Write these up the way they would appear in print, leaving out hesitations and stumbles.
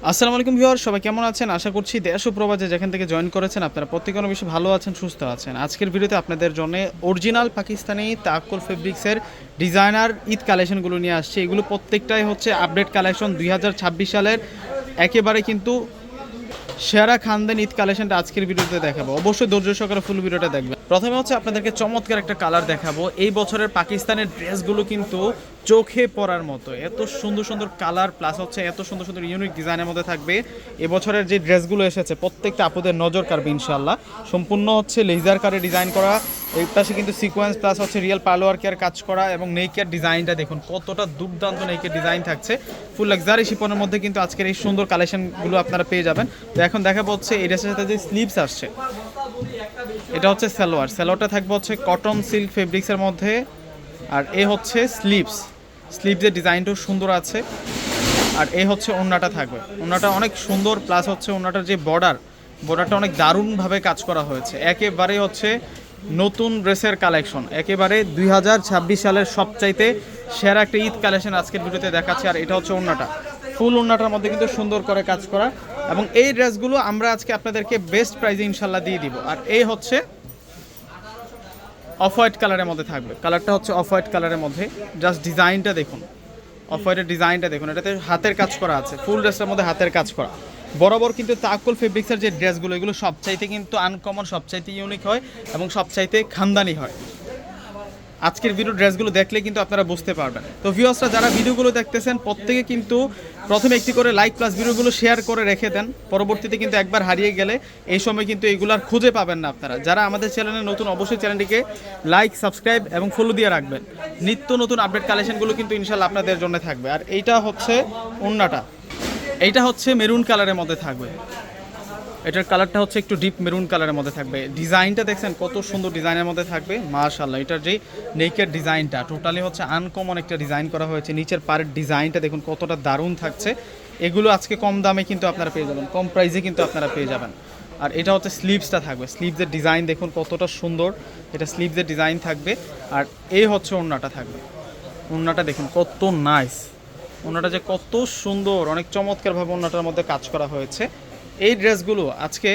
আসসালামু আলাইকুম ভিউয়ার, সবাই কেমন আছেন? আশা করছি দেশ ও প্রবাসে যেখান থেকে জয়েন করেছেন আপনারা প্রত্যেকে অনেক বেশি ভালো আছেন, সুস্থ আছেন। আজকের ভিডিওতে আপনাদের জন্য অরিজিনাল পাকিস্তানি তাওয়াক্কুল ফেব্রিক্সের ডিজাইনার ঈদ কালেকশনগুলো নিয়ে আসছে। এগুলো প্রত্যেকটাই হচ্ছে আপডেট কালেকশন 2026 সালের, একেবারে কিন্তু সেরা খানদান ঈদ কালেকশনটা আজকের ভিডিওতে দেখাবো। অবশ্যই ধৈর্য সহকারে ফুল ভিডিওটা দেখবেন। প্রথমে হচ্ছে আপনাদেরকে চমৎকার একটা কালার দেখাবো। এই বছরের পাকিস্তানের ড্রেসগুলো কিন্তু চোখে পড়ার মতো, এত সুন্দর সুন্দর কালার প্লাস হচ্ছে এত সুন্দর সুন্দর ইউনিক ডিজাইনের মধ্যে থাকবে। এবছরের যে ড্রেসগুলো এসেছে প্রত্যেকটা আপুদের নজর কাড়বে ইনশাল্লাহ। সম্পূর্ণ হচ্ছে লেজার কারে ডিজাইন করা, এই পাশে কিন্তু সিকোয়েন্স প্লাস হচ্ছে রিয়েল পার্ল ওয়ার্কের কাজ করা এবং নেকের ডিজাইনটা দেখুন কতটা দুর্দান্ত নেকের ডিজাইন থাকছে। ফুল লাক্সারি শিপনের মধ্যে কিন্তু আজকের এই সুন্দর কালেকশনগুলো আপনারা পেয়ে যাবেন। তো এখন দেখাবো হচ্ছে এই ড্রেসের সাথে যে স্লিভস আসছে, এটা হচ্ছে সালোয়ারটা থাকবে হচ্ছে কটন সিল্ক ফেব্রিক্সের মধ্যে। আর এ হচ্ছে স্লিভসের ডিজাইনটাও সুন্দর আছে। আর এই হচ্ছে ওড়নাটা থাকবে, ওড়নাটা অনেক সুন্দর প্লাস হচ্ছে ওড়নাটার যে বর্ডারটা অনেক দারুণভাবে কাজ করা হয়েছে। একেবারে হচ্ছে নতুন ড্রেসের কালেকশন, একেবারে 2026 সালের সবচাইতে সেরা একটা ঈদ কালেকশন আজকের ভিডিওতে দেখাচ্ছে। আর এটা হচ্ছে ওড়নাটা, ফুল ওড়নাটার মধ্যে কিন্তু সুন্দর করে কাজ করা এবং এই ড্রেসগুলো আমরা আজকে আপনাদেরকে বেস্ট প্রাইসে ইনশাল্লাহ দিয়ে দিব। আর এই হচ্ছে অফ হোয়াইট কালারের মধ্যে থাকবে, কালারটা হচ্ছে অফ হোয়াইট কালারের মধ্যে। জাস্ট ডিজাইনটা দেখুন, অফ হোয়াইটের ডিজাইনটা দেখুন, এটাতে হাতের কাজ করা আছে, ফুল ড্রেসটার মধ্যে হাতের কাজ করা। বরাবর কিন্তু তাওয়াক্কুল ফেব্রিক্সের যে ড্রেসগুলো এগুলো সবচাইতে কিন্তু আনকমন, সবচাইতে ইউনিক হয় এবং সবচাইতে খানদানি হয়। আজকের ভিডিও ড্রেসগুলো দেখলে কিন্তু আপনারা বুঝতে পারবেন। তো ভিউয়ার্সরা যারা ভিডিওগুলো দেখতেছেন প্রত্যেকে কিন্তু প্রথমে একটি করে লাইক প্লাস ভিডিওগুলো শেয়ার করে রেখে দেন। পরবর্তীতে কিন্তু একবার হারিয়ে গেলে এই সময় কিন্তু এগুলো আর খুঁজে পাবেন না আপনারা। যারা আমাদের চ্যানেলে নতুন অবশ্যই চ্যানেলটিকে লাইক, সাবস্ক্রাইব এবং ফলো দিয়ে রাখবেন। নিত্য নতুন আপডেট কালেকশনগুলো কিন্তু ইনশাল্লাহ আপনাদের জন্য থাকবে। আর এইটা হচ্ছে ওড়নাটা, এইটা হচ্ছে মেরুন কালারের মধ্যে থাকবে। এটার কালারটা হচ্ছে একটু ডিপ মেরুন কালারের মধ্যে থাকবে। ডিজাইনটা দেখছেন কত সুন্দর ডিজাইনের মধ্যে থাকবে, মাশাআল্লাহ। এটার যে নেকের ডিজাইনটা টোটালি হচ্ছে আনকমন একটা ডিজাইন করা হয়েছে। নিচের পাড়ের ডিজাইনটা দেখুন কতটা দারুণ থাকছে। এগুলো আজকে কম দামে কিন্তু আপনারা পেয়ে যাবেন, কম প্রাইসে কিন্তু আপনারা পেয়ে যাবেন। আর এটা হচ্ছে স্লিভসটা থাকবে, স্লিভসের ডিজাইন দেখুন কতটা সুন্দর, এটা স্লিভসের ডিজাইন থাকবে। আর এই হচ্ছে ওড়নাটা থাকবে, ওড়নাটা দেখুন কত নাইস, ওড়নাটা যে কত সুন্দর, অনেক চমৎকারভাবে ওড়নাটার মধ্যে কাজ করা হয়েছে। এই ড্রেসগুলো আজকে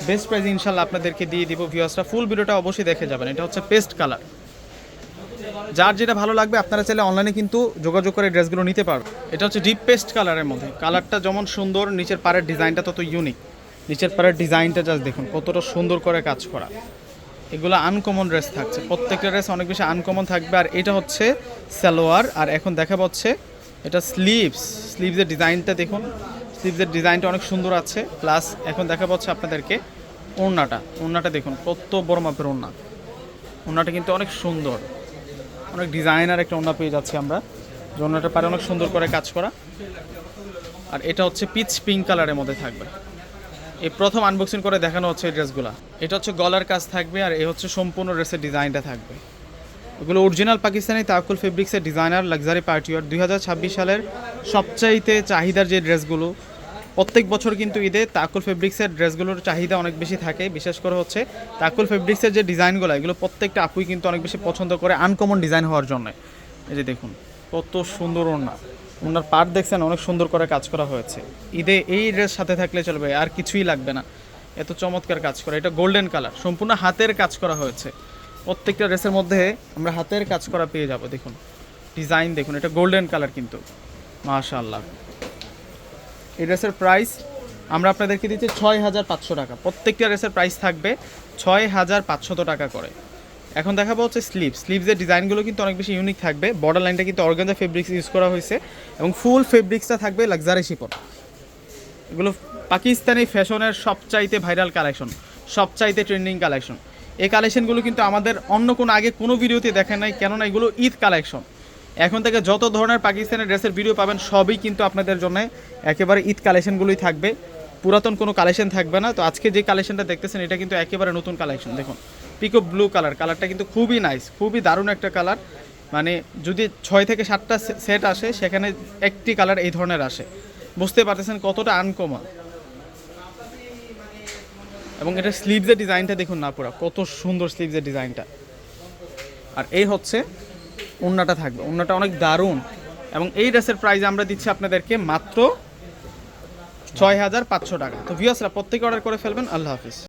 বেস্ট প্রাইস ইনশাল্লাহ আপনাদেরকে দিয়ে দিব। ভিউয়ার্সরা ফুল ভিডিওটা অবশ্যই দেখে যাবেন। এটা হচ্ছে পেস্ট কালার, যার যেটা ভালো লাগবে আপনারা চাইলে অনলাইনে কিন্তু যোগাযোগ করে ড্রেসগুলো নিতে পারবেন। এটা হচ্ছে ডিপ পেস্ট কালারের মধ্যে, কালারটা যেমন সুন্দর, নিচের পাড়ের ডিজাইনটা তত ইউনিক। নিচের পাড়ের ডিজাইনটা জাস্ট দেখুন কতটা সুন্দর করে কাজ করা। এগুলো আনকমন ড্রেস থাকছে, প্রত্যেকটা ড্রেস অনেক বেশি আনকমন থাকবে। আর এটা হচ্ছে সালোয়ার। আর এখন দেখা হচ্ছে এটা স্লিভসের ডিজাইনটা দেখুন, স্লিভসের ডিজাইনটা অনেক সুন্দর আছে। প্লাস এখন দেখা পাচ্ছে আপনাদেরকে ওড়নাটা দেখুন কত বড় মাপের ওড়না, ওড়নাটা কিন্তু অনেক সুন্দর, অনেক ডিজাইনার একটা ওড়না পেয়ে যাচ্ছি আমরা। যে ওড়নাটা পারে অনেক সুন্দর করে কাজ করা। আর এটা হচ্ছে পিচ পিঙ্ক কালারের মধ্যে থাকবে। এই প্রথম আনবক্সিং করে দেখানো হচ্ছে এই ড্রেসগুলো। এটা হচ্ছে গলার কাজ থাকবে আর এই হচ্ছে সম্পূর্ণ ড্রেসের ডিজাইনটা থাকবে। এগুলো অরিজিনাল পাকিস্তানি তাওয়াক্কুল ফেব্রিক্সের ডিজাইনার লাক্সারি পার্টিওয়ার। 2026 সালের সবচাইতে চাহিদার যে ড্রেসগুলো, প্রত্যেক বছর কিন্তু ঈদে তাওয়াক্কুল ফেব্রিক্সের ড্রেসগুলোর চাহিদা অনেক বেশি থাকে। বিশেষ করে হচ্ছে তাওয়াক্কুল ফেব্রিক্সের যে ডিজাইনগুলো, এগুলো প্রত্যেকটা আপুই কিন্তু অনেক বেশি পছন্দ করে আনকমন ডিজাইন হওয়ার জন্য। এই যে দেখুন কত সুন্দর ওনার পার্ট দেখছেন, অনেক সুন্দর করে কাজ করা হয়েছে। ঈদে এই ড্রেস সাথে থাকলে চলবে, আর কিছুই লাগবে না, এত চমৎকার কাজ করা। এটা গোল্ডেন কালার, সম্পূর্ণ হাতের কাজ করা হয়েছে। প্রত্যেকটা ড্রেসের মধ্যে আমরা হাতের কাজ করা পেয়ে যাব। দেখুন ডিজাইন দেখুন, এটা গোল্ডেন কালার কিন্তু মাশাআল্লাহ। এই ড্রেসের প্রাইস আমরা আপনাদেরকে দিচ্ছি 6,500 টাকা। প্রত্যেকটা ড্রেসের প্রাইস থাকবে 6,500 টাকা করে। এখন দেখাবো হচ্ছে স্লিভসের ডিজাইনগুলো কিন্তু অনেক বেশি ইউনিক থাকবে। বর্ডার লাইনটা কিন্তু অর্গানজা ফেব্রিক্স ইউজ করা হয়েছে এবং ফুল ফেব্রিক্সটা থাকবে লাক্সারি শিপন। এগুলো পাকিস্তানি ফ্যাশনের সবচাইতে ভাইরাল কালেকশন, সবচাইতে ট্রেন্ডিং কালেকশন। এই কালেকশনগুলো কিন্তু আমাদের অন্য কোনো আগে কোনো ভিডিওতে দেখেন নাই, কেননা এগুলো ঈদ কালেকশন। এখন থেকে যত ধরনের পাকিস্তানের ড্রেসের ভিডিও পাবেন সবই কিন্তু আপনাদের জন্য একেবারে ঈদ কালেকশনগুলোই থাকবে, পুরাতন কোনো কালেকশন থাকবে না। তো আজকে যে কালেকশনটা দেখতেছেন এটা কিন্তু একেবারে নতুন কালেকশন। দেখুন পিকো ব্লু কালারটা কিন্তু খুবই নাইস, খুবই দারুণ একটা কালার। মানে যদি 6 থেকে 7টা সেট আসে সেখানে একটি কালার এই ধরনের আসে, বুঝতে পারতেছেন কতটা আনকমন। এবং এটা স্লিভসের ডিজাইনটা দেখুন না, পুরো কত সুন্দর স্লিভসের ডিজাইনটা। আর এই হচ্ছে ওড়নাটা থাকবে, ওড়নাটা অনেক দারুণ। এবং এই ড্রেসের প্রাইস আমরা দিচ্ছি আপনাদেরকে মাত্র 6500 টাকা। তো ভিউয়ার্সরা প্রত্যেকে অর্ডার করে ফেলবেন। আল্লাহ হাফিজ।